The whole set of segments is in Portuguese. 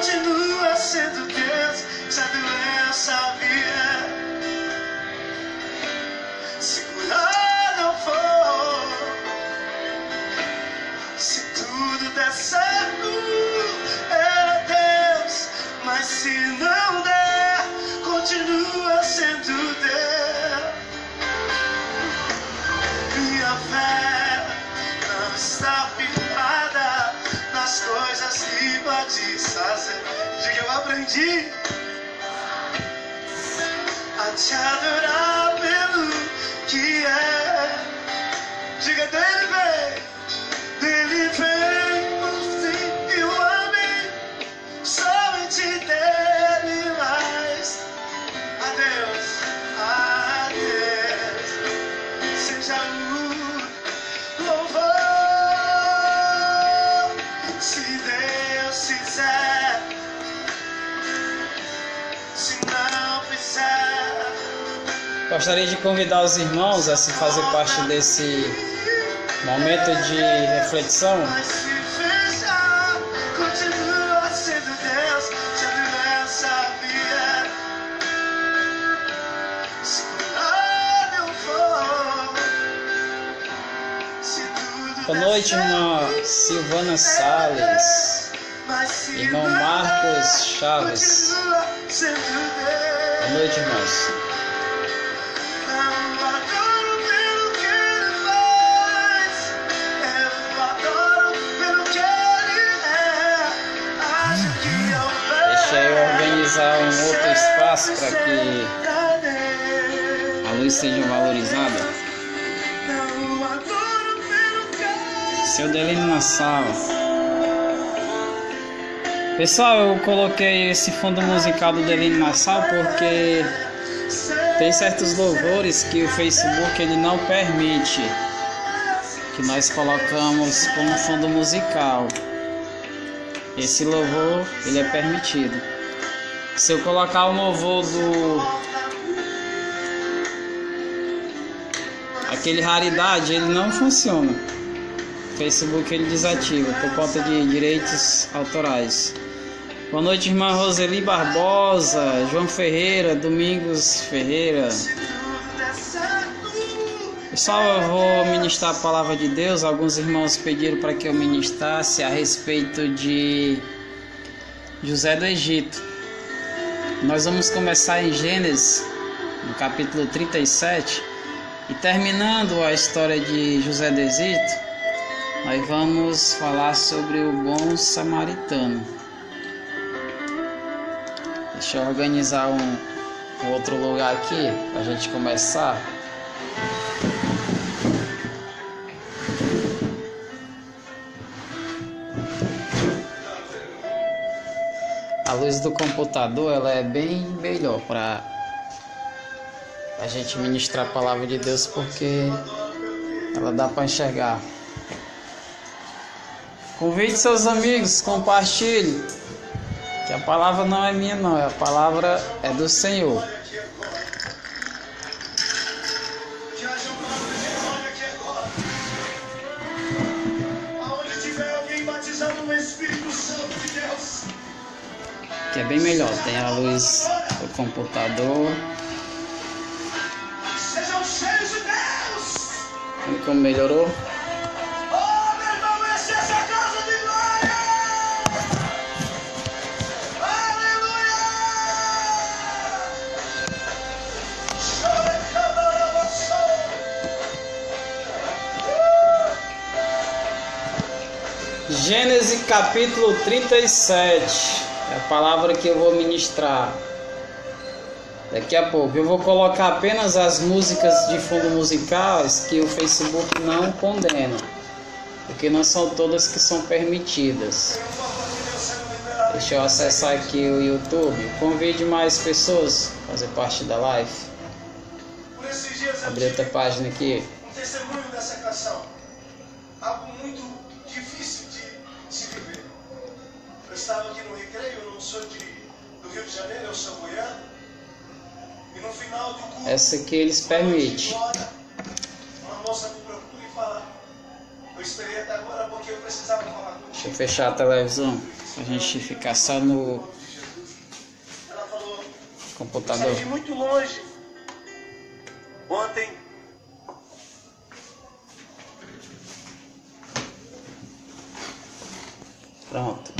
continua sendo Deus. Se a doença vier, se curar não for, se tudo der certo, é Deus. Mas se não der, continua sendo Deus. Minha fé não está firmada nas coisas que pode fazer. Diga, eu aprendi a te adorar pelo que é. Diga, dele vem o fim e o amém. Somente dele mais. Adeus, adeus. Seja o louvor. Se Deus fizer, se não fizer. Gostaria de convidar os irmãos a se fazer parte desse momento de reflexão. Mas se fechar, continua sendo Deus. Se a doença vier, se curar não for, se tudo Boa der noite, irmã certo, Silvana Salles, mas se irmão não Marcos der, Chaves. continua sendo Deus. Boa noite, irmãos. Eu adoro pelo que ele faz, eu adoro pelo que ele é. Acho que eu Deixa eu organizar um outro espaço para que a luz seja valorizada. Não adoro pelo que Seu Delino na sala. Pessoal, eu coloquei esse fundo musical do Delino na sala porque tem certos louvores que o Facebook ele não permite que nós colocamos como fundo musical. Esse louvor ele é permitido. Se eu colocar o louvor do aquele raridade, ele não funciona. O Facebook ele desativa por conta de direitos autorais. Boa noite, irmã Roseli Barbosa, João Ferreira, Domingos Ferreira. Pessoal, eu vou ministrar a palavra de Deus. Alguns irmãos pediram para que eu ministrasse a respeito de José do Egito. Nós vamos começar em Gênesis, no capítulo 37, e terminando a história de José do Egito, nós vamos falar sobre o bom samaritano. Deixa eu organizar um outro lugar aqui para a gente começar. A luz do computador ela é bem melhor para a gente ministrar a palavra de Deus, porque ela dá para enxergar. Convide seus amigos, compartilhe. Que a palavra não é minha não, a palavra é do Senhor. Que é bem melhor, tem a luz do computador. sejam cheios de Deus. Olha como melhorou. Oh, meu irmão, essa é a casa de glória. Aleluia. Gênesis capítulo 37. É a palavra que eu vou ministrar. Daqui a pouco eu vou colocar apenas as músicas de fundo musicais que o Facebook não condena, porque não são todas que são permitidas. Deixa eu acessar aqui o YouTube. Convide mais pessoas a fazer parte da live. Por esses dias eu Abrir outra página aqui. um testemunho dessa canção. Algo muito difícil de se viver. Eu estava aqui no Recreio, eu não sou do Rio de Janeiro, eu sou goiano. E no final do culto, Essa aqui eles permitem. uma moça me procura e fala: eu esperei até agora porque eu precisava falar contigo. Deixa eu fechar a televisão. A gente ficar só no Ela falou, computador. saí muito longe. Ontem, Pronto.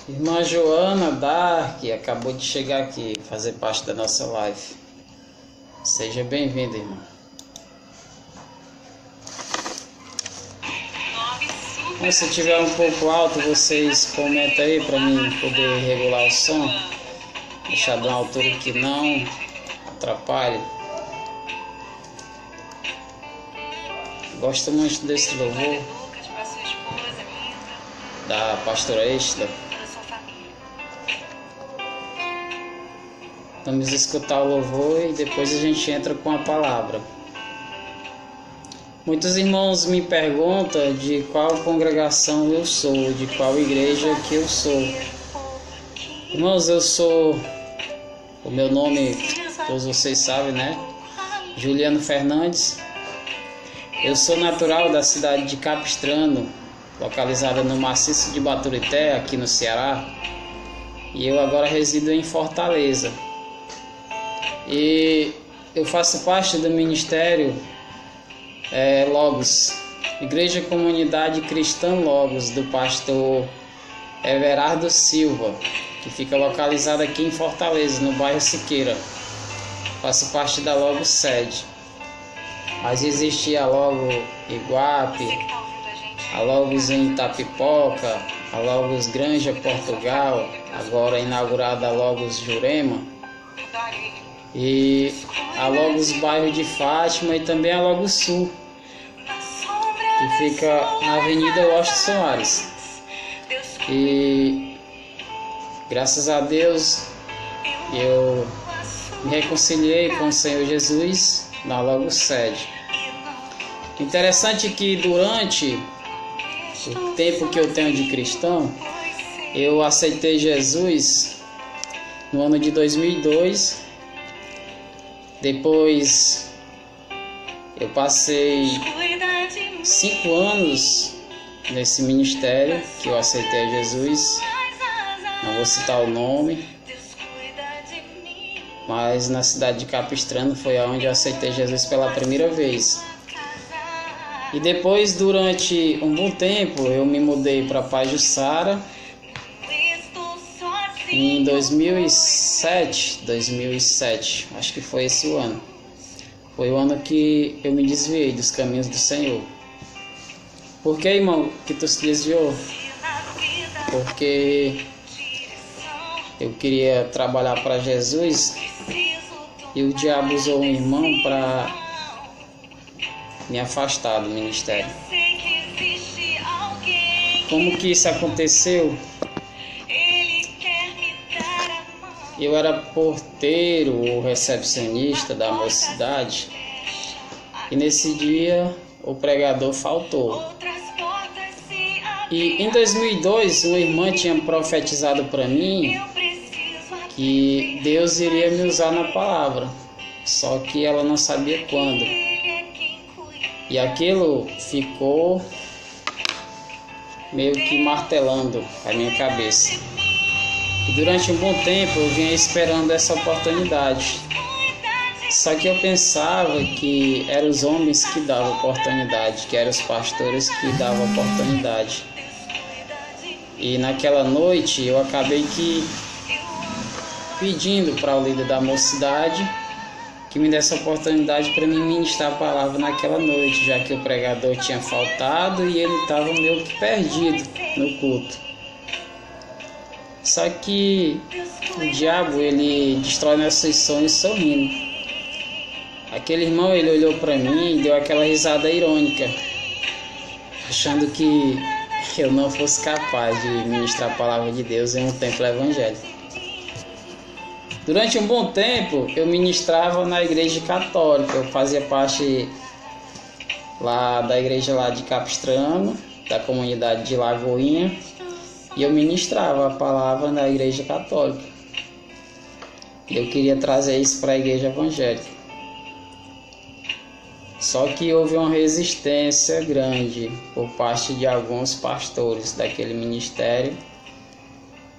Irmã Joana Dark acabou de chegar aqui, fazer parte da nossa live. Seja bem-vinda, irmã. Se tiver um pouco alto, vocês comentam aí para mim poder regular o som. Deixar de uma altura que não atrapalhe. Gosto muito desse louvor da pastora Estela. Vamos escutar o louvor e depois a gente entra com a palavra. Muitos irmãos me perguntam de qual congregação eu sou, de qual igreja que eu sou. Irmãos, o meu nome, todos vocês sabem, né? Juliano Fernandes. Eu sou natural da cidade de Capistrano, localizada no maciço de Baturité, aqui no Ceará. E eu agora resido em Fortaleza. E eu faço parte do ministério Logos, Igreja Comunidade Cristã Logos, do pastor Everardo Silva, que fica localizada aqui em Fortaleza, no bairro Siqueira. Faço parte da Logos sede. Mas existia a Logos Iguape, a Logos em Itapipoca, a Logos Granja Portugal, agora inaugurada a Logos Jurema, e a Logos Bairro de Fátima e também a Logos Sul, que fica na Avenida Washington Soares. E graças a Deus eu me reconciliei com o Senhor Jesus na Logos sede. Interessante que durante o tempo que eu tenho de cristão, eu aceitei Jesus no ano de 2002. Depois eu passei 5 anos nesse ministério que eu aceitei Jesus. Não vou citar o nome, mas na cidade de Capistrano foi onde eu aceitei Jesus pela primeira vez. E depois, durante um bom tempo, eu me mudei para Pajuçara. Em 2007, acho que foi esse o ano. Foi o ano que eu me desviei dos caminhos do Senhor. Por que, irmão, que tu se desviou? Porque eu queria trabalhar para Jesus e o diabo usou um irmão para me afastar do ministério. Como que isso aconteceu? Eu era porteiro ou recepcionista da mocidade e nesse dia o pregador faltou. E em 2002 uma irmã tinha profetizado para mim que Deus iria me usar na palavra, só que ela não sabia quando. E aquilo ficou meio que martelando a minha cabeça. E durante um bom tempo eu vinha esperando essa oportunidade. Só que eu pensava que eram os homens que davam oportunidade, que eram os pastores que davam oportunidade. E naquela noite eu acabei pedindo para o líder da mocidade que me desse a oportunidade para mim ministrar a palavra naquela noite, já que o pregador tinha faltado e ele estava meio que perdido no culto. Só que o diabo, ele destrói nossos sonhos sorrindo. Aquele irmão, ele olhou para mim e deu aquela risada irônica, achando que eu não fosse capaz de ministrar a palavra de Deus em um templo evangélico. Durante um bom tempo, eu ministrava na igreja católica. Eu fazia parte lá da igreja lá de Capistrano, da comunidade de Lagoinha. E eu ministrava a palavra na igreja católica. Eu queria trazer isso para a igreja evangélica. Só que houve uma resistência grande por parte de alguns pastores daquele ministério,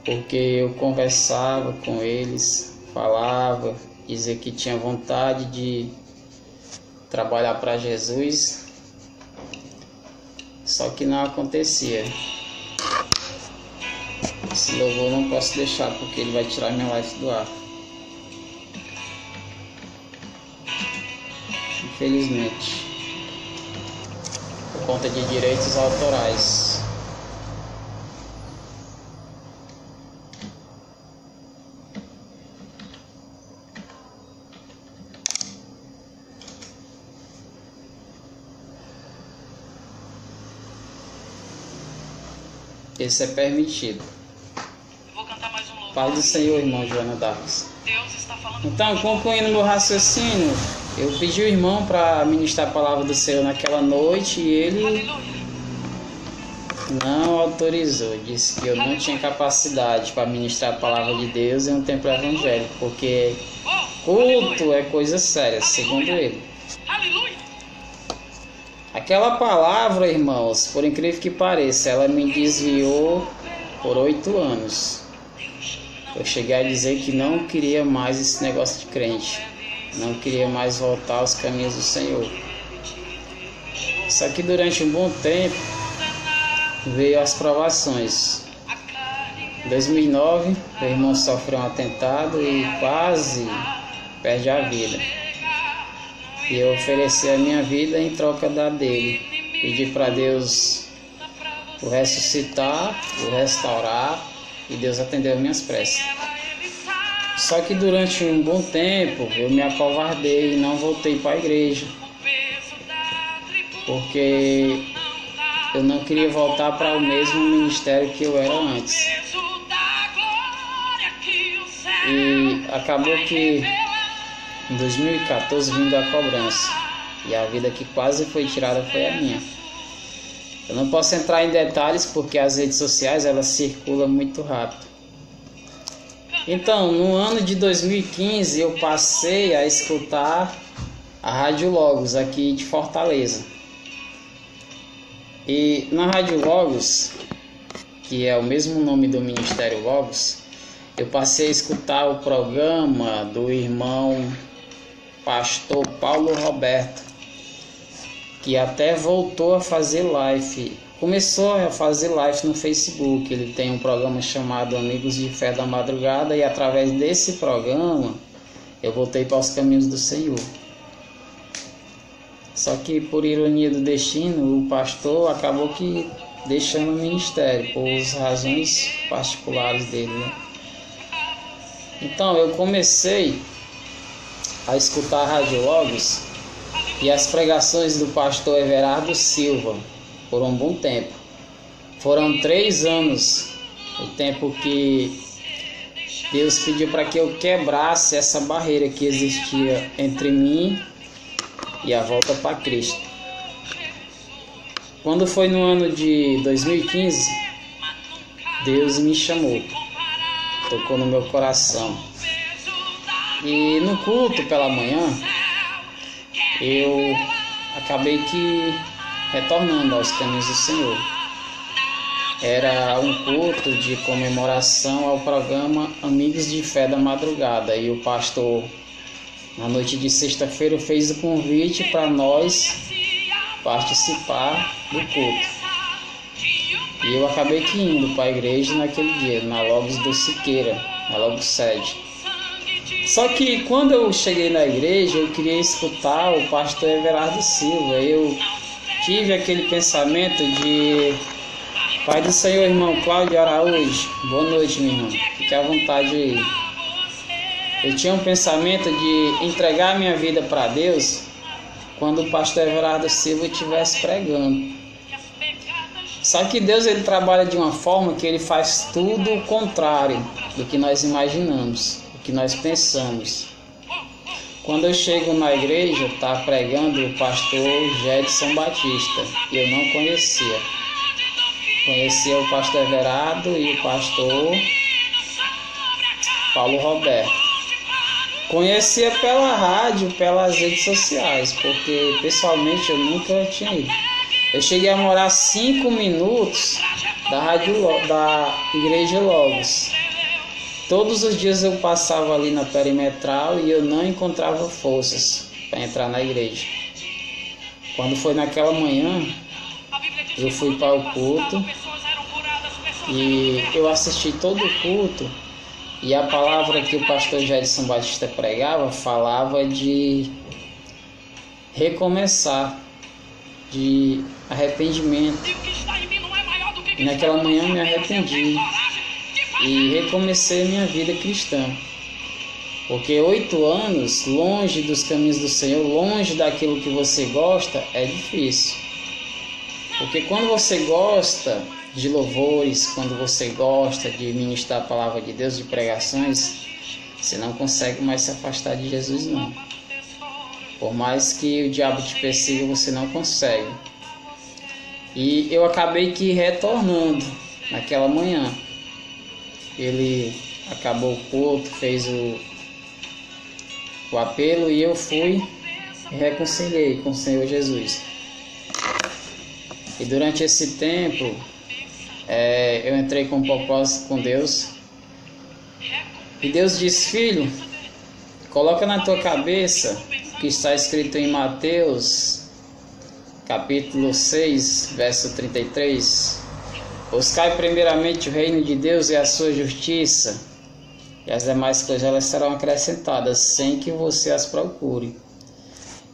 porque eu conversava com eles, falava, dizia que tinha vontade de trabalhar para Jesus, só que não acontecia. Esse louvor eu não posso deixar porque ele vai tirar minha live do ar. Infelizmente, por conta de direitos autorais. Esse é permitido. Vou cantar mais um louvor. Paz do Senhor, irmão Joana Darks. Deus está falando. Então, concluindo meu raciocínio, eu pedi ao irmão para ministrar a palavra do Senhor naquela noite e ele Aleluia. não autorizou. Disse que eu não tinha capacidade para ministrar a palavra de Deus em um templo evangélico, porque culto é coisa séria, segundo ele. Aleluia. Aquela palavra, irmãos, por incrível que pareça, ela me desviou por 8 anos. Eu cheguei a dizer que não queria mais esse negócio de crente. Não queria mais voltar aos caminhos do Senhor. Só que durante um bom tempo veio as provações. Em 2009, meu irmão sofreu um atentado e quase perde a vida. E eu ofereci a minha vida em troca da dele. Pedi para Deus o ressuscitar, o restaurar, e Deus atendeu minhas preces. Só que durante um bom tempo eu me acovardei e não voltei para a igreja, porque eu não queria voltar para o mesmo ministério que eu era antes. E acabou que em 2014 vindo a cobrança, e a vida que quase foi tirada foi a minha. Eu não posso entrar em detalhes porque as redes sociais elas circulam muito rápido. Então, no ano de 2015 eu passei a escutar a Rádio Logos aqui de Fortaleza. E na Rádio Logos, que é o mesmo nome do Ministério Logos, eu passei a escutar o programa do irmão pastor Paulo Roberto, que até voltou a fazer live. Começou a fazer live no Facebook. Ele tem um programa chamado Amigos de Fé da Madrugada, e através desse programa eu voltei para os caminhos do Senhor. Só que por ironia do destino, o pastor acabou que deixando o ministério por razões particulares dele, né? Então eu comecei a escutar a Rádio Logos e as pregações do pastor Everardo Silva por um bom tempo. Foram 3 anos o tempo que Deus pediu para que eu quebrasse essa barreira que existia entre mim e a volta para Cristo. Quando foi no ano de 2015, Deus me chamou, tocou no meu coração. E no culto pela manhã, eu acabei que retornando aos caminhos do Senhor. Era um culto de comemoração ao programa Amigos de Fé da Madrugada, e o pastor, na noite de sexta-feira, fez o convite para nós participar do culto. E eu acabei que indo para a igreja naquele dia, na Logos do Siqueira, na Logos sede. Só que quando eu cheguei na igreja, eu queria escutar o pastor Everardo Silva. Eu tive aquele pensamento de: Pai do Senhor, irmão Cláudio Araújo, boa noite, meu irmão, fique à vontade aí. Eu tinha um pensamento de entregar minha vida para Deus quando o pastor Everardo Silva estivesse pregando. Só que Deus, ele trabalha de uma forma que ele faz tudo o contrário do que nós imaginamos, do que nós pensamos. Quando eu chego na igreja, está pregando o pastor Jedson Batista, e eu não conhecia. Conhecia o pastor Everardo e o pastor Paulo Roberto. Conhecia pela rádio, pelas redes sociais, porque pessoalmente eu nunca tinha ido. Eu cheguei a morar 5 minutos da Igreja Logos. Todos os dias eu passava ali na perimetral e eu não encontrava forças para entrar na igreja. Quando foi naquela manhã, eu fui para o culto e eu assisti todo o culto. E a palavra que o pastor Jedson Batista pregava falava de recomeçar, de arrependimento. E naquela manhã eu me arrependi e recomecei minha vida cristã. Porque 8 anos longe dos caminhos do Senhor, longe daquilo que você gosta, é difícil. Porque quando você gosta de louvores, quando você gosta de ministrar a palavra de Deus, de pregações, você não consegue mais se afastar de Jesus, não. Por mais que o diabo te persiga, você não consegue. E eu acabei que retornando naquela manhã. Ele acabou o culto, fez o apelo e eu fui e reconciliei com o Senhor Jesus. E durante esse tempo, eu entrei com um propósito com Deus. E Deus disse: filho, coloca na tua cabeça que está escrito em Mateus, capítulo 6, verso 33. Buscai primeiramente o reino de Deus e a sua justiça, e as demais coisas elas serão acrescentadas sem que você as procure.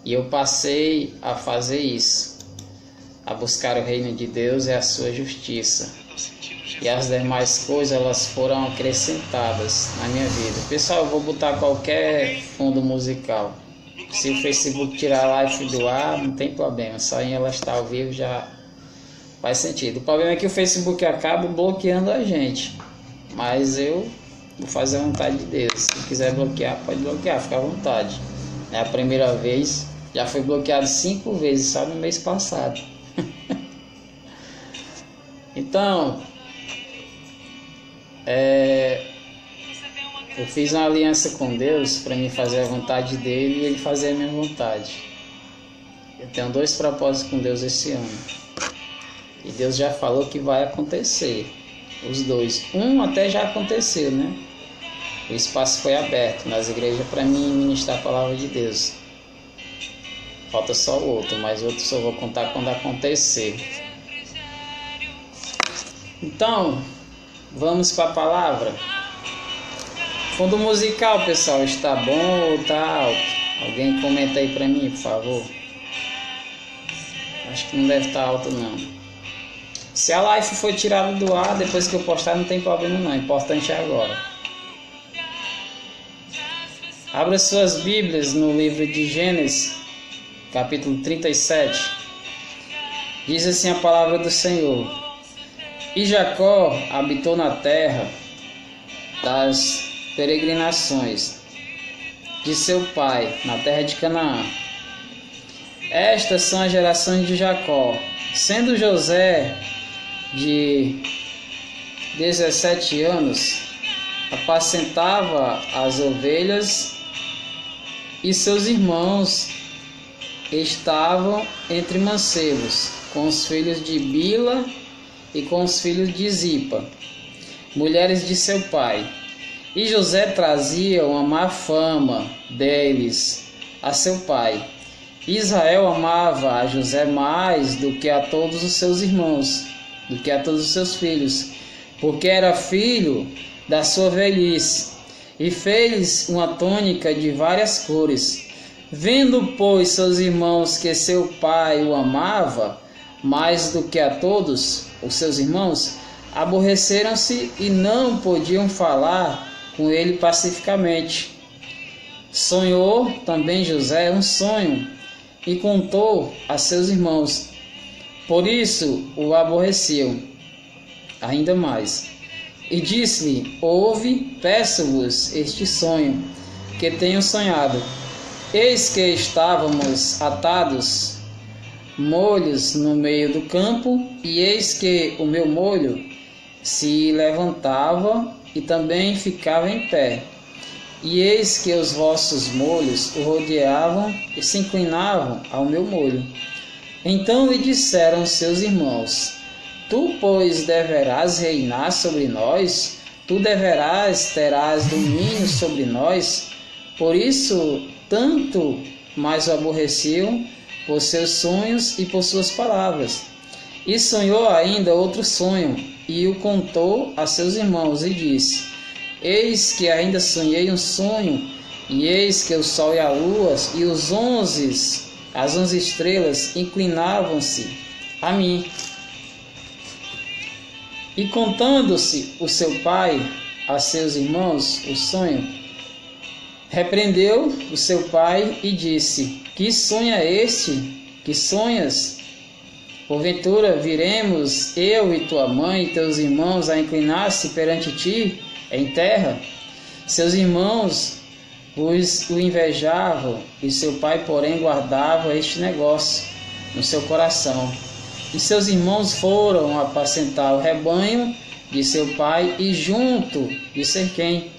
E eu passei a fazer isso, a buscar o reino de Deus e a sua justiça. E as demais coisas elas foram acrescentadas na minha vida. Pessoal, eu vou botar qualquer fundo musical. Se o Facebook tirar a live do ar, não tem problema. Só em ela estar ao vivo já faz sentido. O problema é que o Facebook acaba bloqueando a gente. Mas eu vou fazer a vontade de Deus. Se quiser bloquear, pode bloquear, fica à vontade. É a primeira vez. Já foi bloqueado 5 vezes só no mês passado. Então, eu fiz uma aliança com Deus para mim fazer a vontade dele e ele fazer a minha vontade. Eu tenho 2 propósitos com Deus esse ano. E Deus já falou que vai acontecer. Os 2. Um até já aconteceu, né? O espaço foi aberto nas igrejas para mim ministrar a palavra de Deus. Falta só o outro, mas o outro só vou contar quando acontecer. Então, vamos para a palavra. Fundo musical, pessoal, está bom ou está alto? Alguém comenta aí para mim, por favor. Acho que não deve estar alto, não. Se a live foi tirada do ar, depois que eu postar, não tem problema não. O importante é agora. Abra suas Bíblias no livro de Gênesis, capítulo 37. Diz assim a palavra do Senhor: E Jacó habitou na terra das peregrinações de seu pai, na terra de Canaã. Estas são as gerações de Jacó. Sendo José de 17 anos, apacentava as ovelhas e seus irmãos estavam entre mancebos, com os filhos de Bila e com os filhos de Zipa, mulheres de seu pai. E José trazia uma má fama deles a seu pai. Israel amava a José mais do que a todos os seus irmãos, do que a todos os seus filhos, porque era filho da sua velhice, e fez uma túnica de várias cores. Vendo, pois, seus irmãos que seu pai o amava mais do que a todos os seus irmãos, aborreceram-se e não podiam falar com ele pacificamente. Sonhou também José um sonho e contou a seus irmãos. Por isso o aborreciam ainda mais. E disse-lhe: ouve, peço-vos este sonho que tenho sonhado. Eis que estávamos atados molhos no meio do campo, e eis que o meu molho se levantava e também ficava em pé. E eis que os vossos molhos o rodeavam e se inclinavam ao meu molho. Então lhe disseram seus irmãos: Tu, pois, deverás reinar sobre nós? Tu terás domínio sobre nós? Por isso, tanto mais o aborreciam por seus sonhos e por suas palavras. E sonhou ainda outro sonho, e o contou a seus irmãos, e disse: Eis que ainda sonhei um sonho, e eis que o sol e a lua e as 11 estrelas inclinavam-se a mim. E contando-se o seu pai a seus irmãos o sonho, repreendeu o seu pai e disse: Que sonho é este? Que sonhas? Porventura viremos eu e tua mãe e teus irmãos a inclinar-se perante ti em terra? Seus irmãos o invejavam, e seu pai, porém, guardava este negócio no seu coração. E seus irmãos foram apacentar o rebanho de seu pai e junto de Sequém.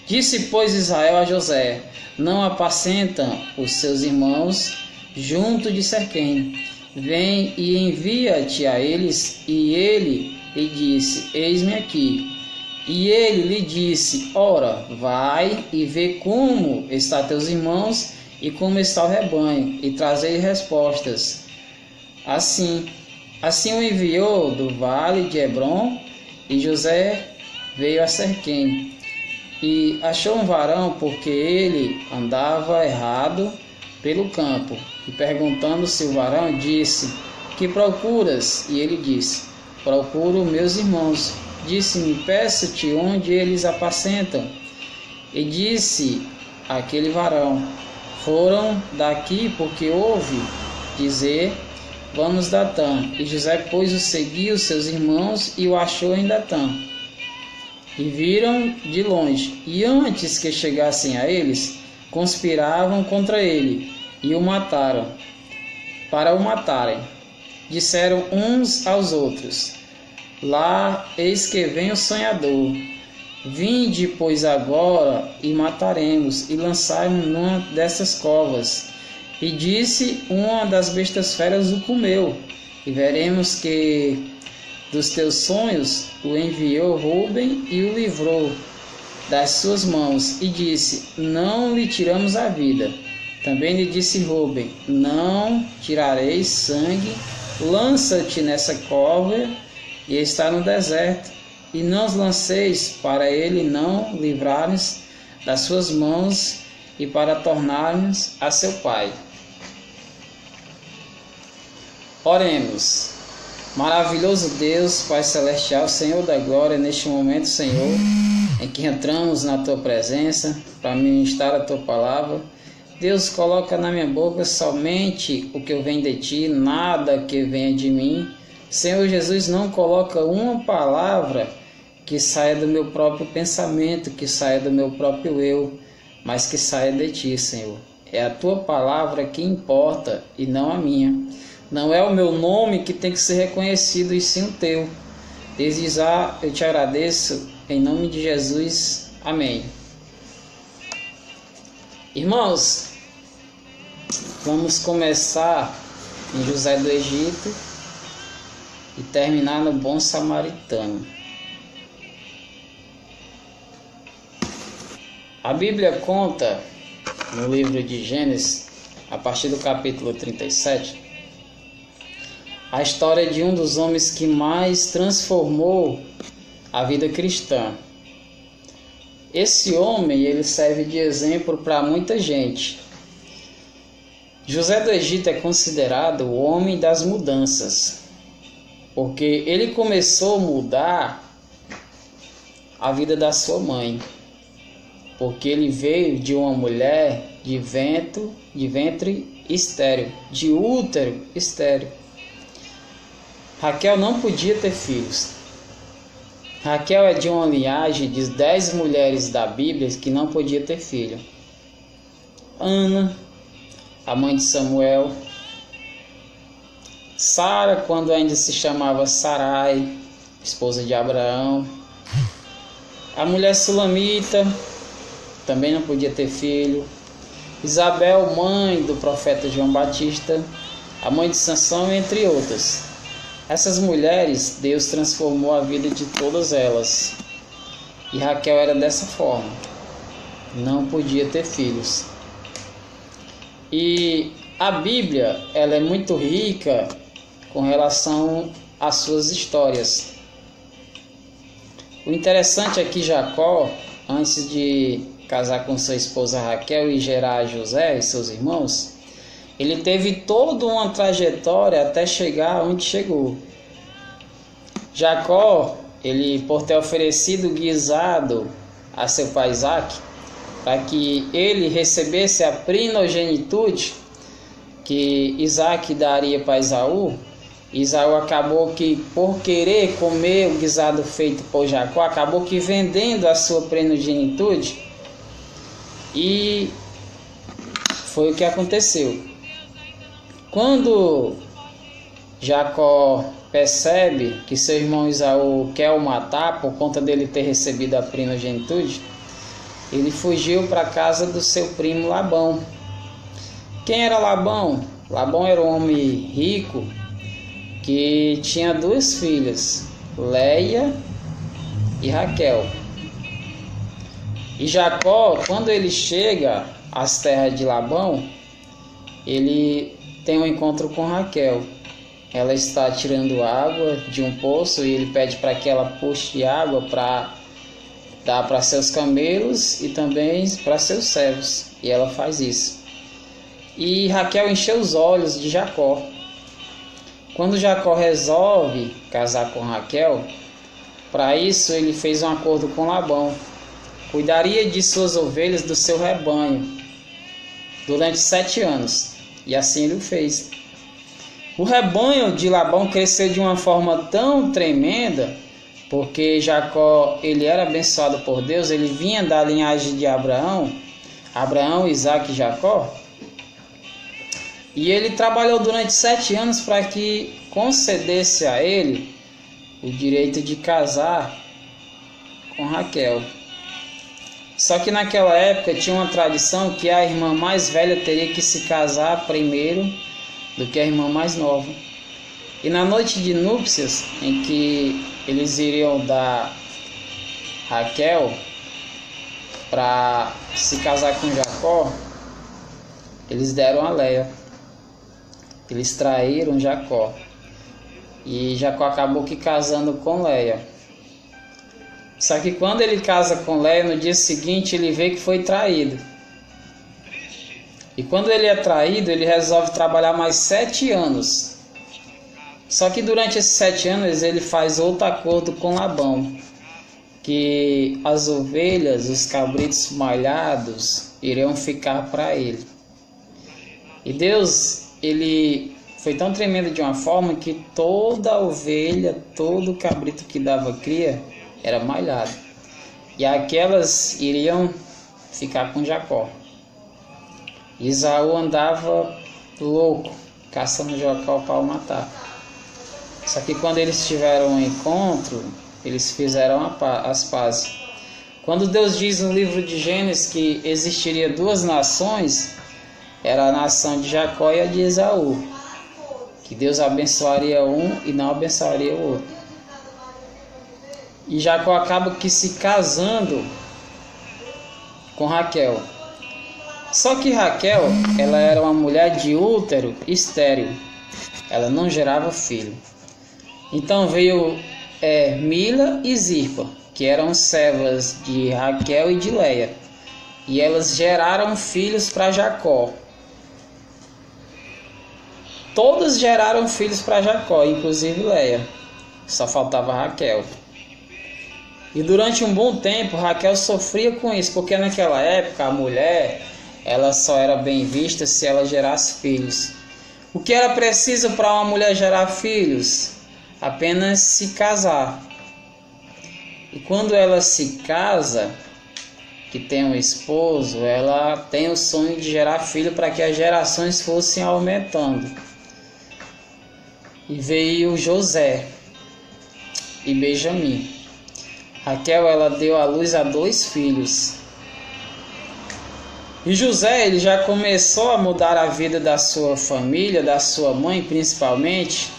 Disse, pois, Israel a José: Não apacentam os seus irmãos junto de Sequém. Vem e envia-te a eles. E ele lhe disse: Eis-me aqui. E ele lhe disse: Ora, vai e vê como estão teus irmãos e como está o rebanho, e trazei respostas. Assim o enviou do vale de Hebrom, e José veio a Sequém. E achou um varão, porque ele andava errado pelo campo. E perguntando-se o varão, disse: Que procuras? E ele disse: Procuro meus irmãos. Disse-me: Peço-te onde eles apacentam. E disse aquele varão: Foram daqui, porque ouve dizer: Vamos Datã. E José, pois, o seguiu seus irmãos e o achou em Datã. E viram de longe, e antes que chegassem a eles, conspiravam contra ele e o mataram. Para o matarem, disseram uns aos outros: Lá eis que vem o sonhador. Vinde, pois, agora e mataremos e lançai-mo numa dessas covas. E disse: Uma das bestas feras o comeu. E veremos que dos teus sonhos o enviou Rúben e o livrou das suas mãos. E disse: Não lhe tiramos a vida. Também lhe disse Rúben: Não tirareis sangue. Lança-te nessa cova e está no deserto, e não os lanceis, para ele não livrar-nos das suas mãos e para tornar-nos a seu pai. Oremos. Maravilhoso Deus, Pai Celestial, Senhor da Glória, neste momento, Senhor, em que entramos na Tua presença para ministrar a Tua palavra. Deus, coloca na minha boca somente o que vem de Ti, nada que venha de mim. Senhor Jesus, não coloca uma palavra que saia do meu próprio pensamento, que saia do meu próprio eu, mas que saia de Ti, Senhor. É a Tua palavra que importa e não a minha. Não é o meu nome que tem que ser reconhecido, e sim o Teu. Desde já eu Te agradeço, em nome de Jesus. Amém. Irmãos, vamos começar em José do Egito e terminar no Bom Samaritano. A Bíblia conta, no livro de Gênesis, a partir do capítulo 37, a história de um dos homens que mais transformou a vida cristã. Esse homem, ele serve de exemplo para muita gente. José do Egito é considerado o homem das mudanças, porque ele começou a mudar a vida da sua mãe, porque ele veio de uma mulher de ventre estéril, de útero estéril. Raquel não podia ter filhos. Raquel é de uma linhagem de 10 mulheres da Bíblia que não podia ter filho. Ana, a mãe de Samuel. Sara, quando ainda se chamava Sarai, esposa de Abraão. A mulher sulamita, também não podia ter filho. Isabel, mãe do profeta João Batista, a mãe de Sansão, entre outras. Essas mulheres, Deus transformou a vida de todas elas. E Raquel era dessa forma. Não podia ter filhos. E a Bíblia, ela é muito rica com relação às suas histórias. O interessante é que Jacó, antes de casar com sua esposa Raquel e gerar José e seus irmãos, ele teve toda uma trajetória até chegar onde chegou. Jacó, ele por ter oferecido guisado a seu pai Isaque, para que ele recebesse a primogenitude que Isaque daria para Esaú, Esaú acabou que, por querer comer o guisado feito por Jacó, acabou que vendendo a sua primogenitude, e foi o que aconteceu. Quando Jacó percebe que seu irmão Esaú quer o matar por conta dele ter recebido a primogenitude, ele fugiu para a casa do seu primo Labão. Quem era Labão? Labão era um homem rico que tinha duas filhas, Leia e Raquel. E Jacó, quando ele chega às terras de Labão, ele tem um encontro com Raquel. Ela está tirando água de um poço e ele pede para que ela puxe água para dar para seus camelos e também para seus servos. E ela faz isso. E Raquel encheu os olhos de Jacó. Quando Jacó resolve casar com Raquel, para isso ele fez um acordo com Labão. Cuidaria de suas ovelhas do seu rebanho durante 7 anos. E assim ele o fez. O rebanho de Labão cresceu de uma forma tão tremenda, porque Jacó, ele era abençoado por Deus, ele vinha da linhagem de Abraão, Isaque e Jacó. E ele trabalhou durante 7 anos para que concedesse a ele o direito de casar com Raquel. Só que naquela época tinha uma tradição que a irmã mais velha teria que se casar primeiro do que a irmã mais nova. E na noite de núpcias, em que eles iriam dar Raquel para se casar com Jacó, eles deram a Leia. Eles traíram Jacó. E Jacó acabou que casando com Leia. Só que quando ele casa com Leia, no dia seguinte ele vê que foi traído. E quando ele é traído, ele resolve trabalhar mais 7 anos. Só que durante esses 7 anos ele faz outro acordo com Labão, que as ovelhas, os cabritos malhados, iriam ficar para ele. E Deus, ele foi tão tremendo de uma forma que toda ovelha, todo cabrito que dava cria era malhado. E aquelas iriam ficar com Jacó. Esaú andava louco, caçando Jacó para o matar. Só que quando eles tiveram um encontro, eles fizeram as pazes. Quando Deus diz no livro de Gênesis que existiria 2 nações, era a nação de Jacó e a de Esaú, que Deus abençoaria um e não abençoaria o outro. E Jacó acaba que se casando com Raquel. Só que Raquel, ela era uma mulher de útero estéril. Ela não gerava filho. Então veio Mila e Zilpa, que eram servas de Raquel e de Leia. E elas geraram filhos para Jacó. Todas geraram filhos para Jacó, inclusive Leia. Só faltava Raquel. E durante um bom tempo Raquel sofria com isso, porque naquela época a mulher, ela só era bem vista se ela gerasse filhos. O que era preciso para uma mulher gerar filhos? Apenas se casar. E quando ela se casa, que tem um esposo, ela tem o sonho de gerar filho para que as gerações fossem aumentando. E veio José e Benjamim. Raquel, ela deu à luz a 2 filhos. E José, ele já começou a mudar a vida da sua família, da sua mãe principalmente,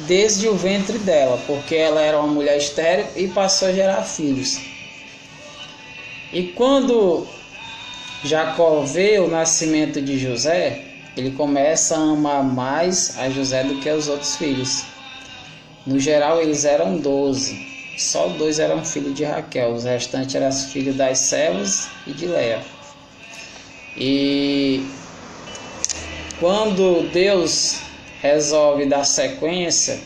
desde o ventre dela, porque ela era uma mulher estéril e passou a gerar filhos. E quando Jacó vê o nascimento de José, ele começa a amar mais a José do que os outros filhos. No geral, eles eram 12. Só 2 eram filhos de Raquel, os restantes eram filhos das servas e de Léa. E quando Deus resolve dar sequência,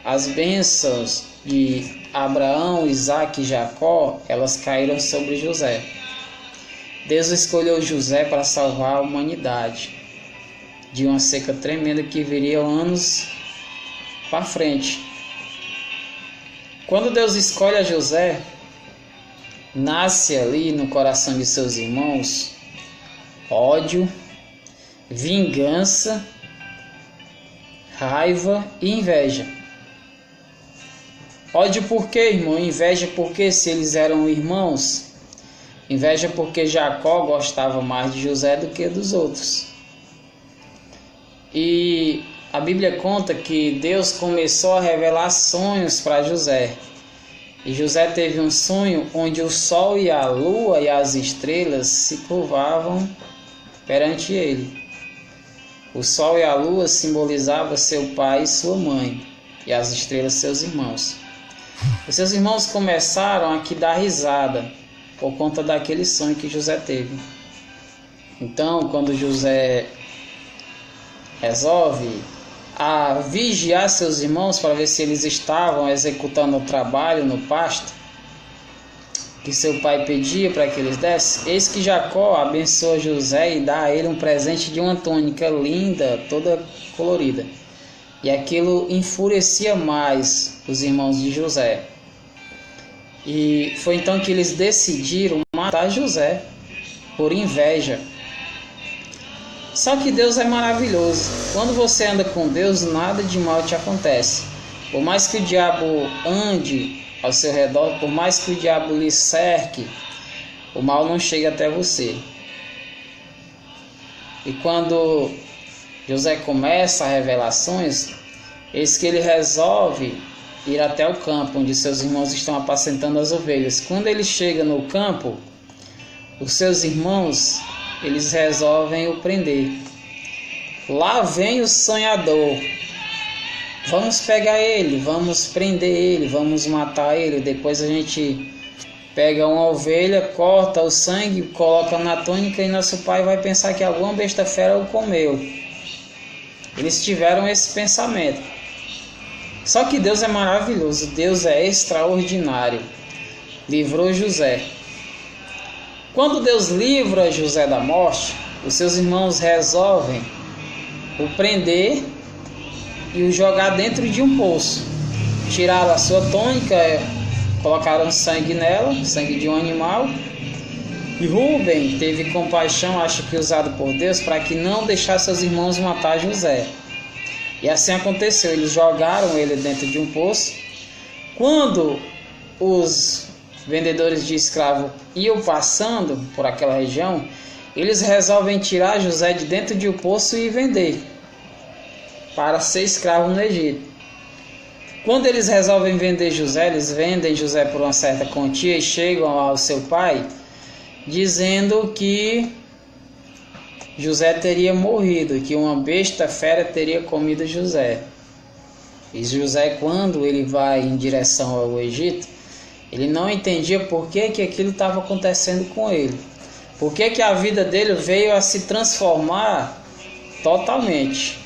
as bênçãos de Abraão, Isaque e Jacó, elas caíram sobre José. Deus escolheu José para salvar a humanidade de uma seca tremenda que viria anos para frente. Quando Deus escolhe a José, nasce ali no coração de seus irmãos ódio, vingança, raiva e inveja. Ódio por quê, irmão? Inveja porque se eles eram irmãos. Inveja porque Jacó gostava mais de José do que dos outros. E a Bíblia conta que Deus começou a revelar sonhos para José. E José teve um sonho onde o sol e a lua e as estrelas se curvavam perante ele. O sol e a lua simbolizavam seu pai e sua mãe, e as estrelas seus irmãos. Os seus irmãos começaram a dar risada por conta daquele sonho que José teve. Então, quando José resolve a vigiar seus irmãos para ver se eles estavam executando o trabalho no pasto que seu pai pedia para que eles dessem, eis que Jacó abençoa José e dá a ele um presente de uma túnica linda, toda colorida. E aquilo enfurecia mais os irmãos de José. E foi então que eles decidiram matar José por inveja. Só que Deus é maravilhoso. Quando você anda com Deus, nada de mal te acontece. Por mais que o diabo ande ao seu redor, por mais que o diabo lhe cerque, o mal não chega até você. E quando José começa as revelações, eis que ele resolve ir até o campo onde seus irmãos estão apacentando as ovelhas. Quando ele chega no campo, os seus irmãos, eles resolvem o prender. Lá vem o sonhador. Vamos pegar ele, vamos prender ele, vamos matar ele. Depois a gente pega uma ovelha, corta o sangue, coloca na túnica e nosso pai vai pensar que alguma besta fera o comeu. Eles tiveram esse pensamento. Só que Deus é maravilhoso, Deus é extraordinário. Livrou José. Quando Deus livra José da morte, os seus irmãos resolvem o prender e o jogar dentro de um poço. Tiraram a sua túnica, colocaram sangue nela, sangue de um animal. E Rúben teve compaixão, acho que usado por Deus, para que não deixasse seus irmãos matar José. E assim aconteceu, eles jogaram ele dentro de um poço. Quando os vendedores de escravos iam passando por aquela região, eles resolvem tirar José de dentro de um poço e vender para ser escravo no Egito. Quando eles resolvem vender José, eles vendem José por uma certa quantia e chegam ao seu pai dizendo que José teria morrido, que uma besta fera teria comido José. E José, quando ele vai em direção ao Egito, ele não entendia por que aquilo estava acontecendo com ele. Por que a vida dele veio a se transformar totalmente.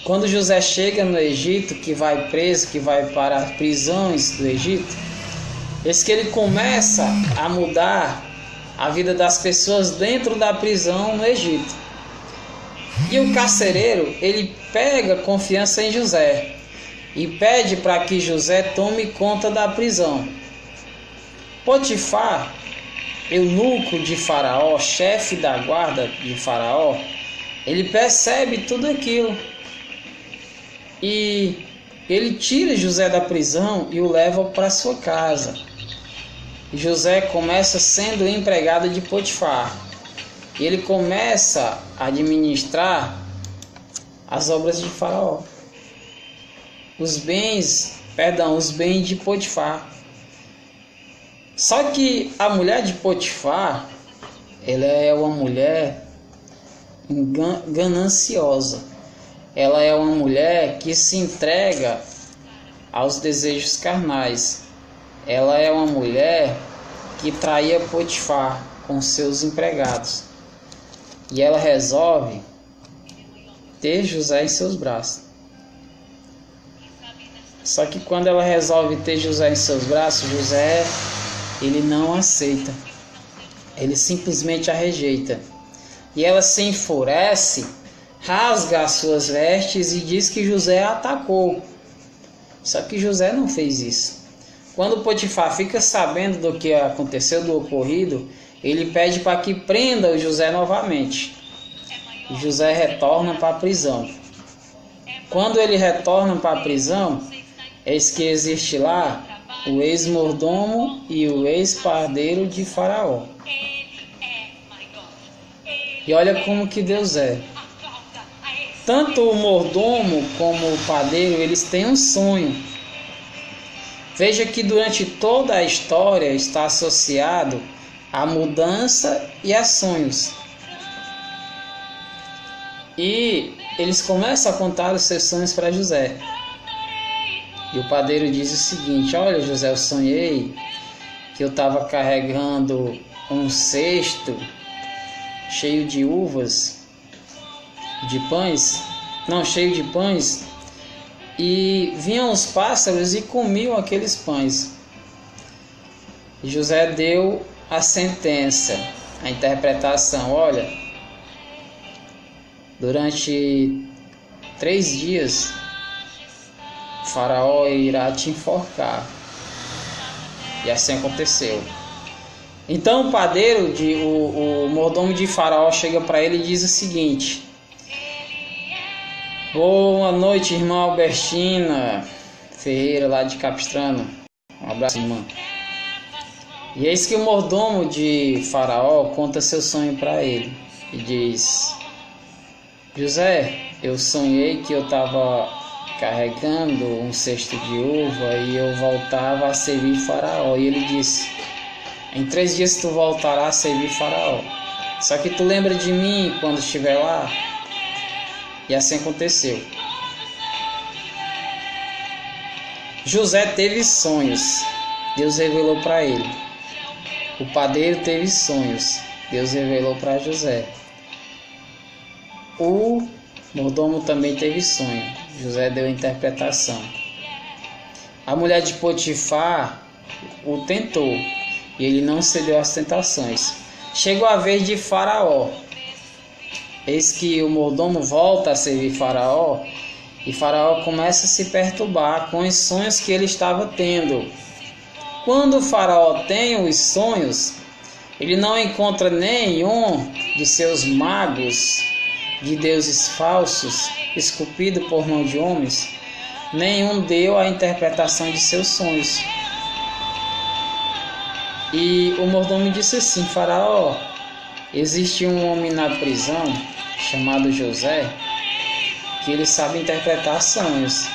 Quando José chega no Egito, que vai preso, que vai para as prisões do Egito, eis que ele começa a mudar a vida das pessoas dentro da prisão no Egito. E o carcereiro, ele pega confiança em José e pede para que José tome conta da prisão. Potifar, eunuco de Faraó, chefe da guarda de Faraó, ele percebe tudo aquilo. E ele tira José da prisão e o leva para sua casa. José começa sendo empregado de Potifar. E ele começa a administrar as obras de Faraó. Os bens de Potifar. Só que a mulher de Potifar, ela é uma mulher gananciosa. Ela é uma mulher que se entrega aos desejos carnais. Ela é uma mulher que traía Potifar com seus empregados. E ela resolve ter José em seus braços. Só que quando ela resolve ter José em seus braços, José, ele não aceita. Ele simplesmente a rejeita. E ela se enfurece, rasga as suas vestes e diz que José a atacou. Só que José não fez isso. Quando Potifar fica sabendo do que aconteceu, do ocorrido, ele pede para que prenda o José novamente. E José retorna para a prisão. Quando ele retorna para a prisão, eis que existe lá o ex-mordomo e o ex-padeiro de Faraó. E olha como que Deus é. Tanto o mordomo como o padeiro, eles têm um sonho. Veja que durante toda a história está associado a mudança e a sonhos. E eles começam a contar os seus sonhos para José. E o padeiro diz o seguinte: olha, José, eu sonhei que eu estava carregando um cesto cheio de uvas, cheio de pães, e vinham os pássaros e comiam aqueles pães. E José deu a sentença, a interpretação: olha, durante 3 dias Faraó irá te enforcar. E assim aconteceu. Então o padeiro, o mordomo de Faraó, chega para ele e diz o seguinte: boa noite, irmã Albertina Ferreira, lá de Capistrano. Um abraço, irmã. E eis que o mordomo de Faraó conta seu sonho para ele e diz: José, eu sonhei que eu estava carregando um cesto de uva e eu voltava a servir Faraó. E ele disse: em 3 dias tu voltarás a servir Faraó. Só que tu lembra de mim quando estiver lá? E assim aconteceu. José teve sonhos. Deus revelou para ele. O padeiro teve sonhos. Deus revelou para José. O mordomo também teve sonho. José deu a interpretação. A mulher de Potifar o tentou e ele não cedeu às tentações. Chegou a vez de Faraó. Eis que o mordomo volta a servir Faraó e Faraó começa a se perturbar com os sonhos que ele estava tendo. Quando o Faraó tem os sonhos, ele não encontra nenhum de seus magos de deuses falsos, esculpido por mão de homens, nenhum deu a interpretação de seus sonhos. E o mordomo disse assim: Faraó, existe um homem na prisão chamado José, que ele sabe interpretar sonhos.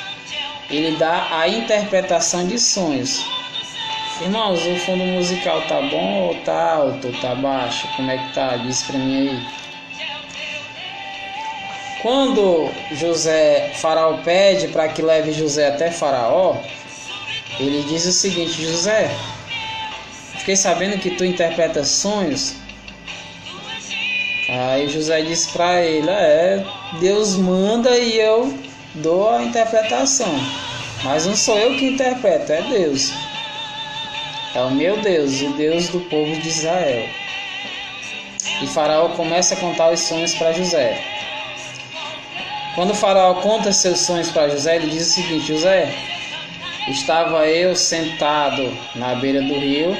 Ele dá a interpretação de sonhos. Irmãos, o fundo musical tá bom ou tá alto ou tá baixo? Como é que tá? Diz pra mim aí. Quando Faraó pede para que leve José até Faraó, ele diz o seguinte: José, fiquei sabendo que tu interpretas sonhos. Aí José disse para ele: Deus manda e eu dou a interpretação, mas não sou eu que interpreto, é Deus. É o meu Deus, o Deus do povo de Israel. E Faraó começa a contar os sonhos para José. Quando o Faraó conta seus sonhos para José, ele diz o seguinte: José, estava eu sentado na beira do rio,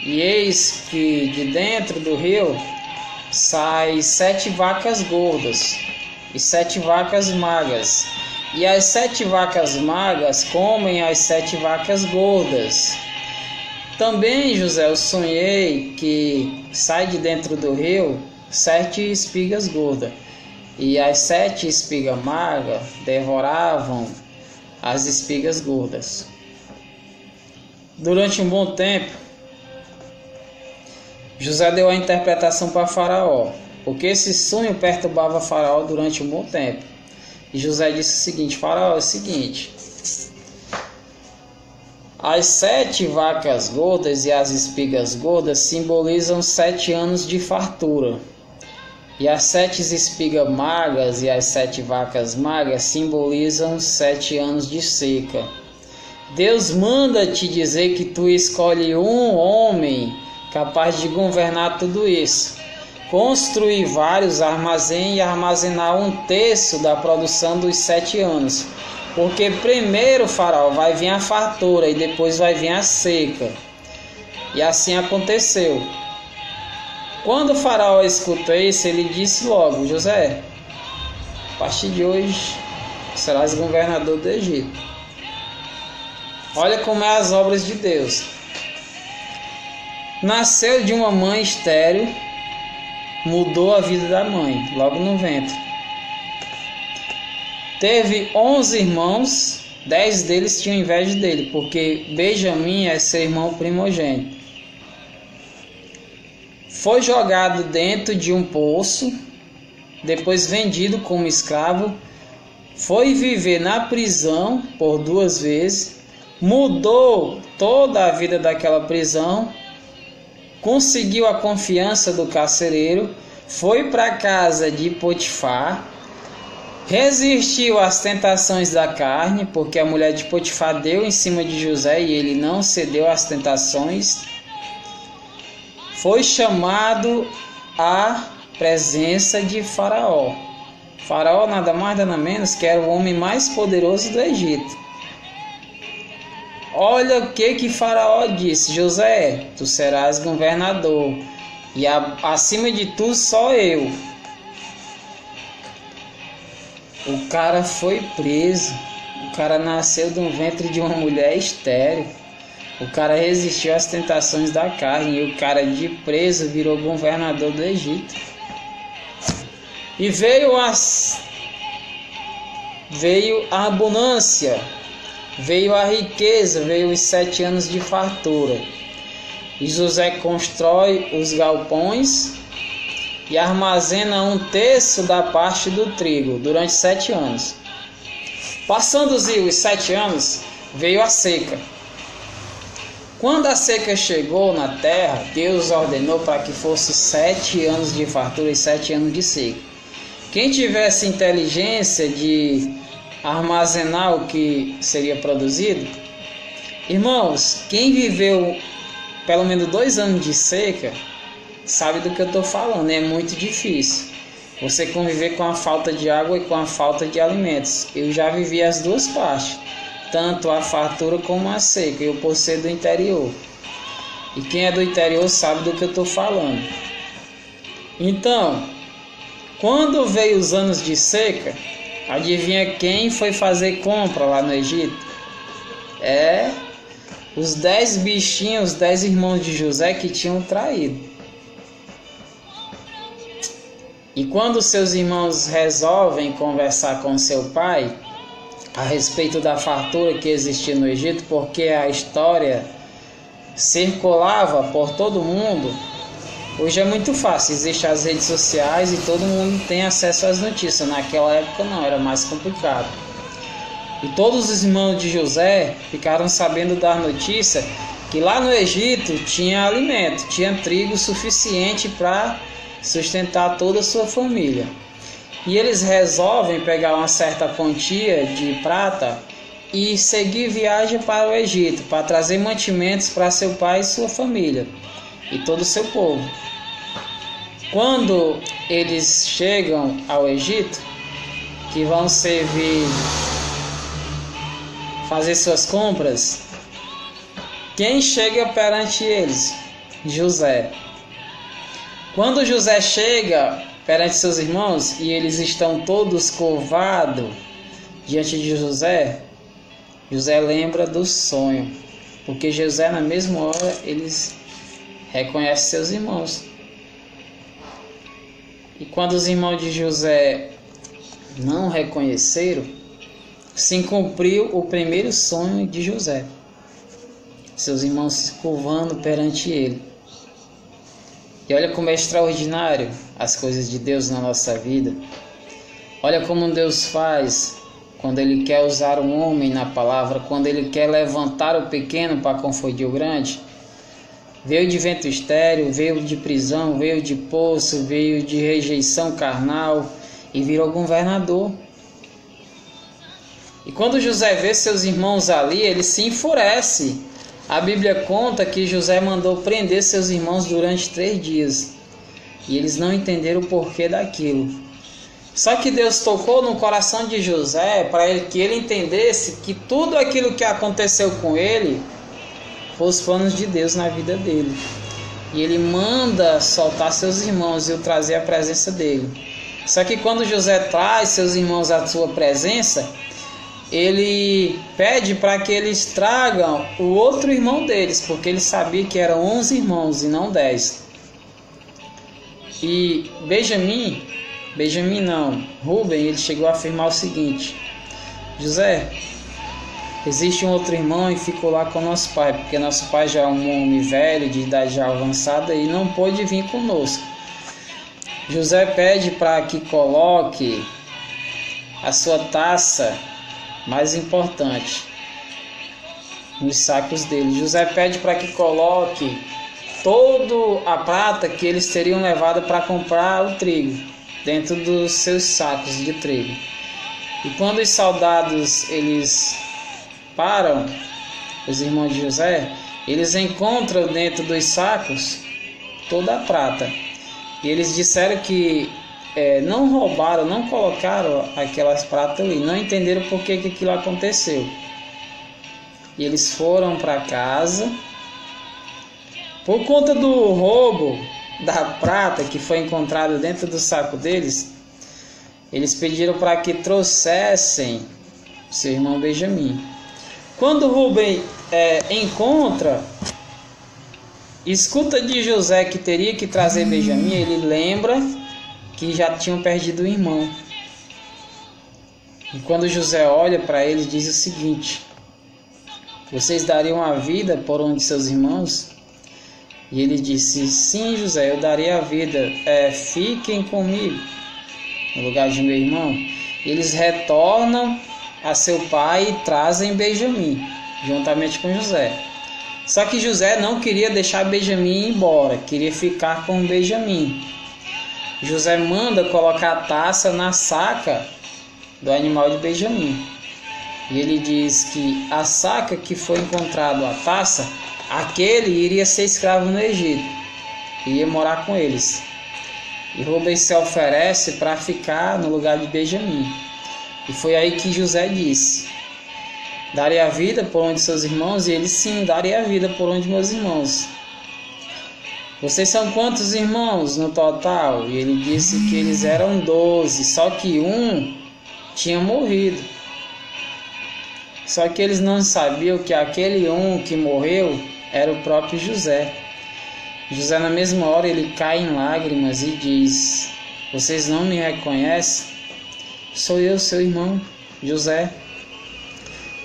e eis que de dentro do rio saem 7 vacas gordas e 7 vacas magras, e as 7 vacas magras comem as 7 vacas gordas. Também, José, eu sonhei que sai de dentro do rio 7 espigas gordas, e as 7 espigas magras devoravam as espigas gordas. Durante um bom tempo, José deu a interpretação para Faraó, porque esse sonho perturbava Faraó durante um bom tempo. E José disse o seguinte: Faraó, é o seguinte, as 7 vacas gordas e as espigas gordas simbolizam 7 anos de fartura. E as 7 espigas magras e as 7 vacas magras simbolizam 7 anos de seca. Deus manda te dizer que tu escolhe um homem capaz de governar tudo isso, construir vários armazéns e armazenar 1/3 da produção dos 7 anos. Porque primeiro, Faraó, vai vir a fartura e depois vai vir a seca. E assim aconteceu. Quando o Faraó escutou isso, ele disse logo: José, a partir de hoje serás governador do Egito. Olha como é as obras de Deus. Nasceu de uma mãe estéril, mudou a vida da mãe, logo no ventre. Teve 11 irmãos, 10 deles tinham inveja dele, porque Benjamim é seu irmão primogênito. Foi jogado dentro de um poço, depois vendido como escravo, foi viver na prisão por 2 vezes, mudou toda a vida daquela prisão, conseguiu a confiança do carcereiro, foi para a casa de Potifar, resistiu às tentações da carne, porque a mulher de Potifar deu em cima de José e ele não cedeu às tentações. Foi chamado à presença de Faraó. Faraó nada mais nada menos que era o homem mais poderoso do Egito. Olha o que Faraó disse: José, tu serás governador, e acima de tudo só eu. O cara foi preso, o cara nasceu de um ventre de uma mulher estéril, o cara resistiu às tentações da carne, e o cara de preso virou governador do Egito. E veio a abundância, veio a riqueza, veio os 7 anos de fartura. E José constrói os galpões e armazena 1/3 da parte do trigo durante 7 anos. Passando-se os 7 anos, veio a seca. Quando a seca chegou na terra, Deus ordenou para que fosse 7 anos de fartura e 7 anos de seca. Quem tivesse inteligência de armazenar o que seria produzido, irmãos, quem viveu pelo menos 2 anos de seca sabe do que eu estou falando. É muito difícil você conviver com a falta de água e com a falta de alimentos. Eu já vivi as duas partes, tanto a fartura como a seca, eu por ser do interior, e quem é do interior sabe do que eu estou falando. Então, quando veio os anos de seca, adivinha quem foi fazer compra lá no Egito? Os 10 bichinhos, os 10 irmãos de José que tinham traído. E quando seus irmãos resolvem conversar com seu pai a respeito da fartura que existia no Egito, porque a história circulava por todo mundo. Hoje é muito fácil, existem as redes sociais e todo mundo tem acesso às notícias. Naquela época não, era mais complicado. E todos os irmãos de José ficaram sabendo da notícia que lá no Egito tinha alimento, tinha trigo suficiente para sustentar toda a sua família. E eles resolvem pegar uma certa quantia de prata e seguir viagem para o Egito, para trazer mantimentos para seu pai e sua família e todo o seu povo. Quando eles chegam ao Egito, que vão fazer suas compras, quem chega perante eles? José. Quando José chega perante seus irmãos e eles estão todos curvados diante de José, José lembra do sonho. Porque José, na mesma hora, eles reconhecem seus irmãos. E quando os irmãos de José não reconheceram, se cumpriu o primeiro sonho de José. Seus irmãos se curvando perante ele. E olha como é extraordinário as coisas de Deus na nossa vida. Olha como Deus faz quando Ele quer usar um homem na palavra, quando Ele quer levantar o pequeno para confundir o grande. Veio de vento estéril, veio de prisão, veio de poço, veio de rejeição carnal e virou governador. E quando José vê seus irmãos ali, ele se enfurece. A Bíblia conta que José mandou prender seus irmãos durante 3 dias. E eles não entenderam o porquê daquilo. Só que Deus tocou no coração de José para que ele entendesse que tudo aquilo que aconteceu com ele foi os planos de Deus na vida dele. E ele manda soltar seus irmãos e o trazer à presença dele. Só que quando José traz seus irmãos à sua presença, ele pede para que eles tragam o outro irmão deles, porque ele sabia que eram 11 irmãos e não 10. E Rubem, ele chegou a afirmar o seguinte: José, existe um outro irmão e ficou lá com nosso pai, porque nosso pai já é um homem velho, de idade já avançada, e não pôde vir conosco. José pede para que coloque a sua taça mais importante nos sacos dele. José pede para que coloque toda a prata que eles teriam levado para comprar o trigo dentro dos seus sacos de trigo. E quando os soldados eles param, os irmãos de José, eles encontram dentro dos sacos toda a prata. E eles disseram que não roubaram, não colocaram aquelas pratas ali, não entenderam por que aquilo aconteceu. E eles foram para casa. Por conta do roubo da prata que foi encontrada dentro do saco deles, eles pediram para que trouxessem seu irmão Benjamim. Quando Rubem escuta de José que teria que trazer Benjamim, ele lembra que já tinham perdido o irmão. E quando José olha para ele, diz o seguinte: vocês dariam a vida por um de seus irmãos? E ele disse: sim, José, eu darei a vida, fiquem comigo no lugar de meu irmão. Eles retornam a seu pai e trazem Benjamim juntamente com José. Só que José não queria deixar Benjamim ir embora, queria ficar com Benjamim. José manda colocar a taça na saca do animal de Benjamim. E ele diz que a saca que foi encontrada, a taça, aquele iria ser escravo no Egito, iria morar com eles. E Rubem se oferece para ficar no lugar de Benjamim. E foi aí que José disse: darei a vida por um de seus irmãos? E ele: sim, darei a vida por um de meus irmãos. Vocês são quantos irmãos no total? E ele disse que eles eram 12, só que um tinha morrido. Só que eles não sabiam que aquele um que morreu era o próprio José. José, na mesma hora, ele cai em lágrimas e diz: vocês não me reconhecem? Sou eu, seu irmão, José.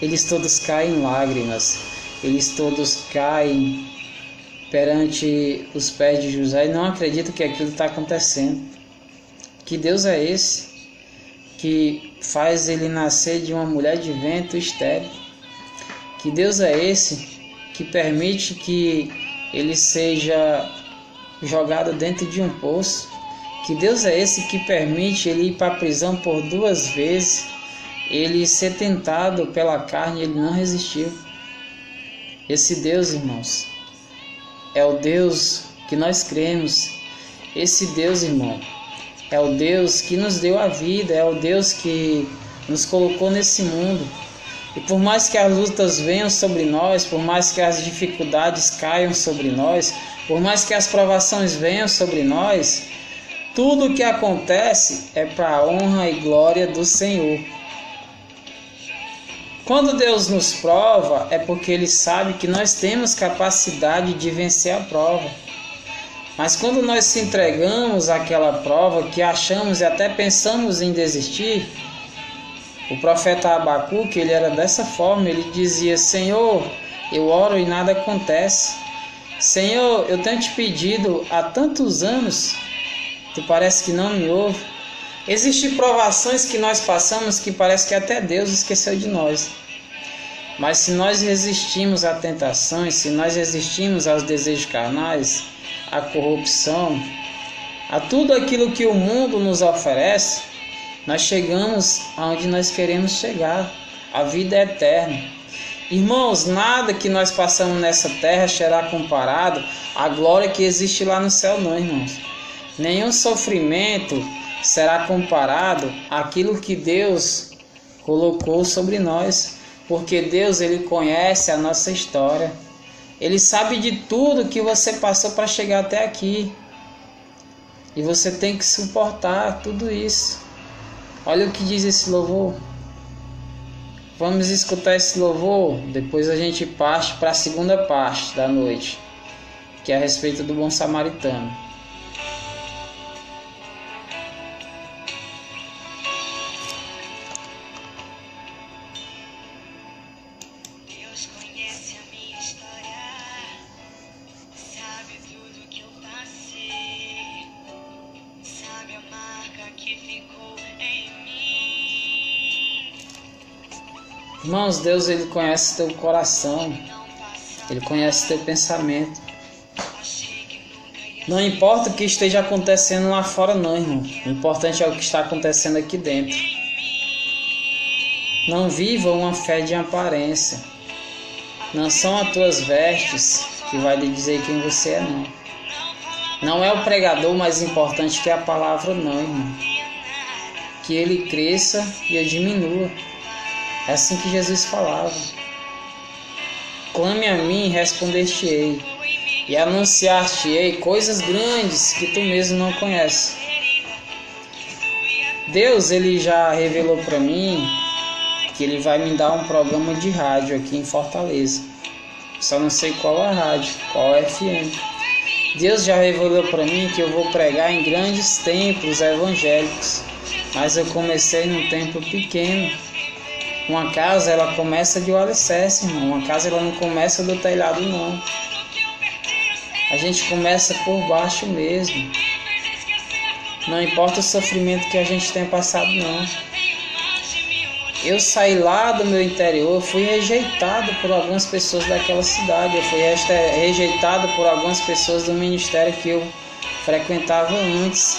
Eles todos caem em lágrimas, eles todos caem perante os pés de José e não acreditam que aquilo está acontecendo. Que Deus é esse que faz ele nascer de uma mulher de vento estéril? Que Deus é esse que permite que ele seja jogado dentro de um poço? Que Deus é esse que permite ele ir para a prisão por 2 vezes, ele ser tentado pela carne e ele não resistiu? Esse Deus, irmãos, é o Deus que nós cremos. Esse Deus, irmão, é o Deus que nos deu a vida, é o Deus que nos colocou nesse mundo. E por mais que as lutas venham sobre nós, por mais que as dificuldades caiam sobre nós, por mais que as provações venham sobre nós, tudo o que acontece é para a honra e glória do Senhor. Quando Deus nos prova, é porque Ele sabe que nós temos capacidade de vencer a prova. Mas quando nós se entregamos àquela prova que achamos e até pensamos em desistir, o profeta Abacuque, ele era dessa forma, ele dizia: Senhor, eu oro e nada acontece. Senhor, eu tenho te pedido há tantos anos, tu parece que não me ouve. Existem provações que nós passamos que parece que até Deus esqueceu de nós. Mas se nós resistimos à tentação, se nós resistimos aos desejos carnais, à corrupção, a tudo aquilo que o mundo nos oferece, nós chegamos aonde nós queremos chegar. A vida é eterna. Irmãos, nada que nós passamos nessa terra será comparado à glória que existe lá no céu, não, irmãos. Nenhum sofrimento será comparado àquilo que Deus colocou sobre nós, porque Deus, Ele conhece a nossa história. Ele sabe de tudo que você passou para chegar até aqui. E você tem que suportar tudo isso. Olha o que diz esse louvor. Vamos escutar esse louvor, depois a gente parte para a segunda parte da noite, que é a respeito do bom samaritano. Deus conhece a minha história, sabe tudo que eu passei, sabe a marca que ficou em mim. Irmãos, Deus, Ele conhece teu coração, Ele conhece teu pensamento. Não importa o que esteja acontecendo lá fora, não, irmão. O importante é o que está acontecendo aqui dentro. Não viva uma fé de aparência. Não são as tuas vestes que vai lhe dizer quem você é, não. Não é o pregador mais importante que a palavra, não, irmão. Que ele cresça e eu diminua. É assim que Jesus falava. Clame a mim e responder-te-ei, e anunciar-te-ei coisas grandes que tu mesmo não conheces. Deus, Ele já revelou para mim que Ele vai me dar um programa de rádio aqui em Fortaleza. Só não sei qual a rádio, qual a FM. Deus já revelou para mim que eu vou pregar em grandes templos evangélicos, mas eu comecei num templo pequeno. Uma casa, ela começa de um alicerce, irmão. Uma casa, ela não começa do telhado, não. A gente começa por baixo mesmo. Não importa o sofrimento que a gente tenha passado, não. Eu saí lá do meu interior, fui rejeitado por algumas pessoas daquela cidade. Eu fui rejeitado por algumas pessoas do ministério que eu frequentava antes.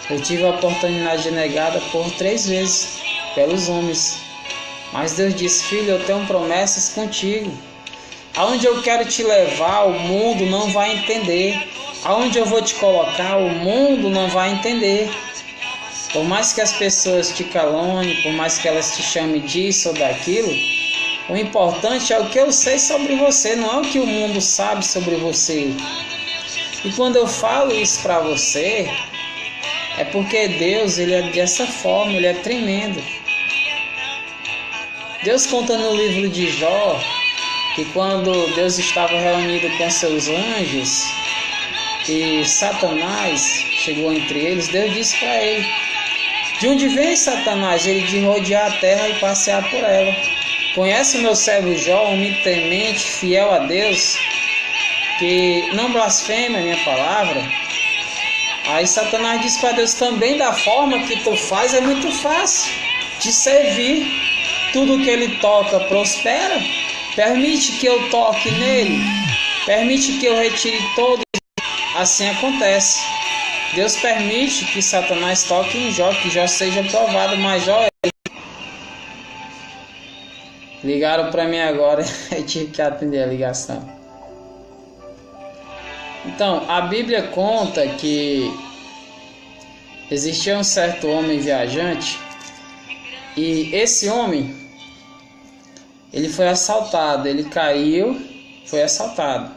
Eu tive a oportunidade negada por 3 vezes pelos homens. Mas Deus disse: filho, eu tenho promessas contigo. Aonde eu quero te levar, o mundo não vai entender. Aonde eu vou te colocar, o mundo não vai entender. Por mais que as pessoas te caluniem, por mais que elas te chamem disso ou daquilo, o importante é o que eu sei sobre você, não é o que o mundo sabe sobre você. E quando eu falo isso para você, é porque Deus, Ele é dessa forma, Ele é tremendo. Deus conta no livro de Jó que quando Deus estava reunido com seus anjos e Satanás chegou entre eles, Deus disse para ele: de onde vem Satanás? Ele de rodear a terra e passear por ela. Conhece o meu servo Jó, homem temente, fiel a Deus, que não blasfema a minha palavra? Aí Satanás disse para Deus: também da forma que tu faz é muito fácil de servir. Tudo que ele toca prospera. Permite que eu toque nele. Permite que eu retire todo. Assim acontece. Deus permite que Satanás toque em Jó, que Jó seja provado, mas Jó... Ligaram para mim agora, eu tive que atender a ligação. Então, a Bíblia conta que existia um certo homem viajante, e esse homem, ele foi assaltado, ele caiu, foi assaltado.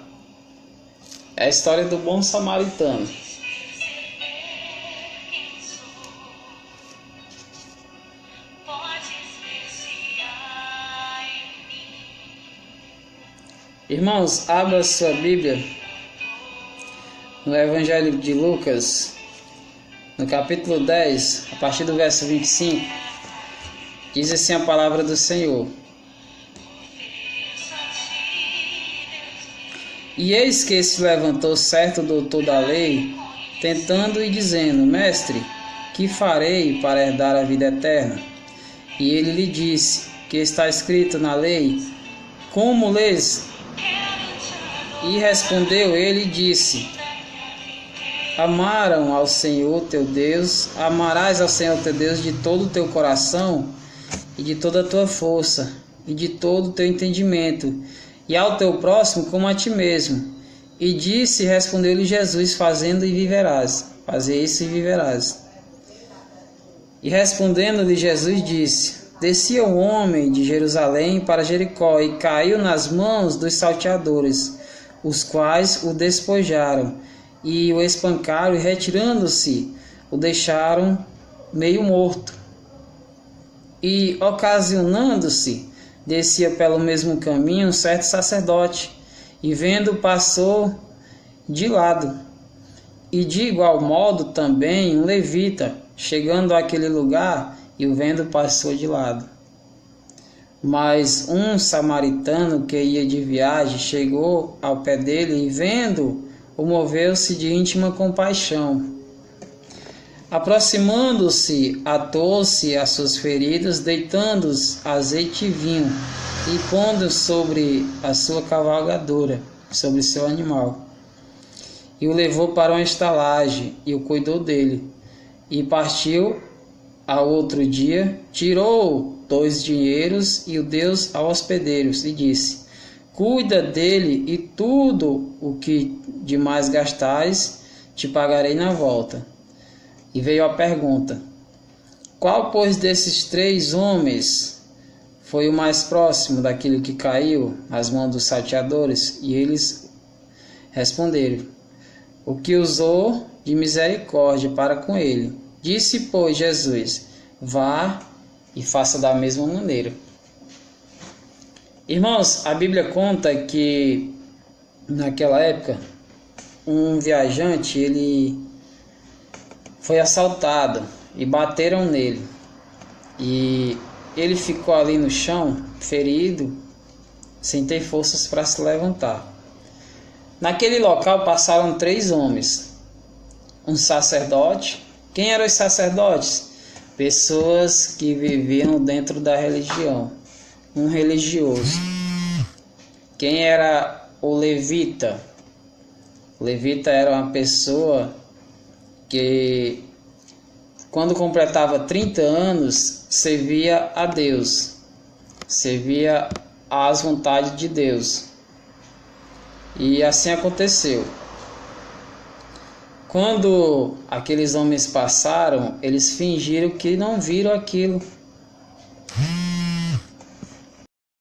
É a história do bom samaritano. Irmãos, abra sua Bíblia no Evangelho de Lucas, no capítulo 10, a partir do verso 25, diz assim a palavra do Senhor. E eis que se levantou certo doutor da lei, tentando e dizendo: Mestre, que farei para herdar a vida eterna? E ele lhe disse: que está escrito na lei? Como lês? E respondeu ele e disse: Amaram ao Senhor teu Deus, amarás ao Senhor teu Deus de todo o teu coração e de toda a tua força e de todo o teu entendimento, e ao teu próximo como a ti mesmo. E disse, respondeu-lhe Jesus: fazendo e viverás. Fazer isso e viverás. E respondendo-lhe Jesus disse: descia um homem de Jerusalém para Jericó e caiu nas mãos dos salteadores, os quais o despojaram e o espancaram, e retirando-se, o deixaram meio morto. E, ocasionando-se, descia pelo mesmo caminho um certo sacerdote, e vendo, passou de lado. E de igual modo também um levita, chegando àquele lugar, e o vendo, passou de lado. Mas um samaritano que ia de viagem chegou ao pé dele e, vendo, o moveu-se de íntima compaixão. Aproximando-se, atou-se às suas feridas, deitando-os azeite e vinho, e pondo sobre a sua cavalgadura, sobre seu animal. E o levou para uma estalagem, e o cuidou dele. E partiu ao outro dia, tirou 2 dinheiros e o deu aos hospedeiros, e disse: cuida dele, e tudo o que demais gastais te pagarei na volta. E veio a pergunta: qual, pois, desses 3 homens foi o mais próximo daquele que caiu às mãos dos salteadores? E eles responderam: o que usou de misericórdia para com ele. Disse, pois, Jesus: vá e faça da mesma maneira. Irmãos, a Bíblia conta que naquela época um viajante, ele foi assaltado e bateram nele. E ele ficou ali no chão, ferido, sem ter forças para se levantar. Naquele local passaram 3 homens. Um sacerdote. Quem eram os sacerdotes? Pessoas que viviam dentro da religião. Um religioso. Quem era o levita? O levita era uma pessoa que, quando completava 30 anos, servia a Deus, servia às vontades de Deus. E assim aconteceu. Quando aqueles homens passaram, eles fingiram que não viram aquilo.